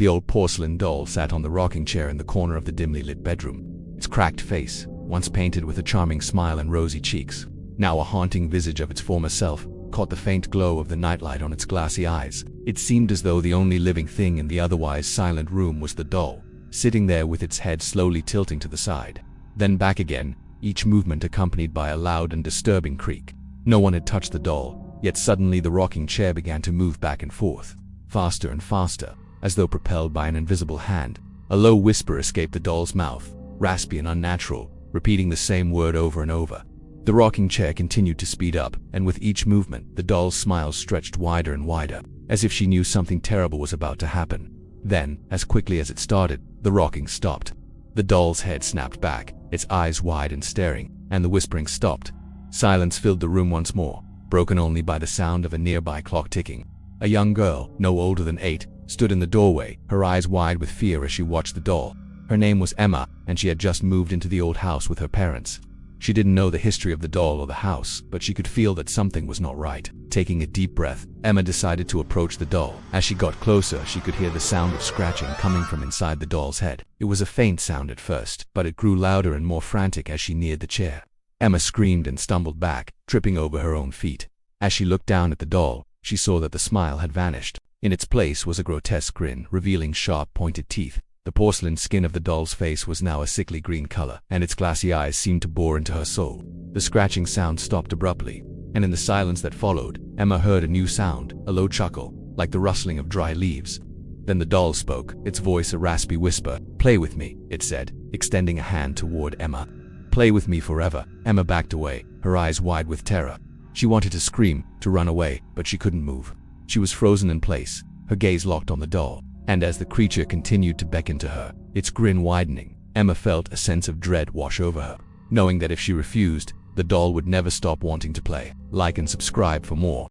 The old porcelain doll sat on the rocking chair in the corner of the dimly lit bedroom. Its cracked face, once painted with a charming smile and rosy cheeks, now a haunting visage of its former self, caught the faint glow of the nightlight on its glassy eyes. It seemed as though the only living thing in the otherwise silent room was the doll, sitting there with its head slowly tilting to the side, then back again, each movement accompanied by a loud and disturbing creak. No one had touched the doll, yet suddenly the rocking chair began to move back and forth, faster and faster, as though propelled by an invisible hand. A low whisper escaped the doll's mouth, raspy and unnatural, repeating the same word over and over. The rocking chair continued to speed up, and with each movement, the doll's smile stretched wider and wider, as if she knew something terrible was about to happen. Then, as quickly as it started, the rocking stopped. The doll's head snapped back, its eyes wide and staring, and the whispering stopped. Silence filled the room once more, broken only by the sound of a nearby clock ticking. A young girl, no older than 8, stood in the doorway, her eyes wide with fear as she watched the doll. Her name was Emma, and she had just moved into the old house with her parents. She didn't know the history of the doll or the house, but she could feel that something was not right. Taking a deep breath, Emma decided to approach the doll. As she got closer, she could hear the sound of scratching coming from inside the doll's head. It was a faint sound at first, but it grew louder and more frantic as she neared the chair. Emma screamed and stumbled back, tripping over her own feet. As she looked down at the doll, she saw that the smile had vanished. In its place was a grotesque grin, revealing sharp, pointed teeth. The porcelain skin of the doll's face was now a sickly green color, and its glassy eyes seemed to bore into her soul. The scratching sound stopped abruptly, and in the silence that followed, Emma heard a new sound, a low chuckle, like the rustling of dry leaves. Then the doll spoke, its voice a raspy whisper. "Play with me," it said, extending a hand toward Emma. "Play with me forever." Emma backed away, her eyes wide with terror. She wanted to scream, to run away, but she couldn't move. She was frozen in place, her gaze locked on the doll. And as the creature continued to beckon to her, its grin widening, Emma felt a sense of dread wash over her, knowing that if she refused, the doll would never stop wanting to play. Like and subscribe for more.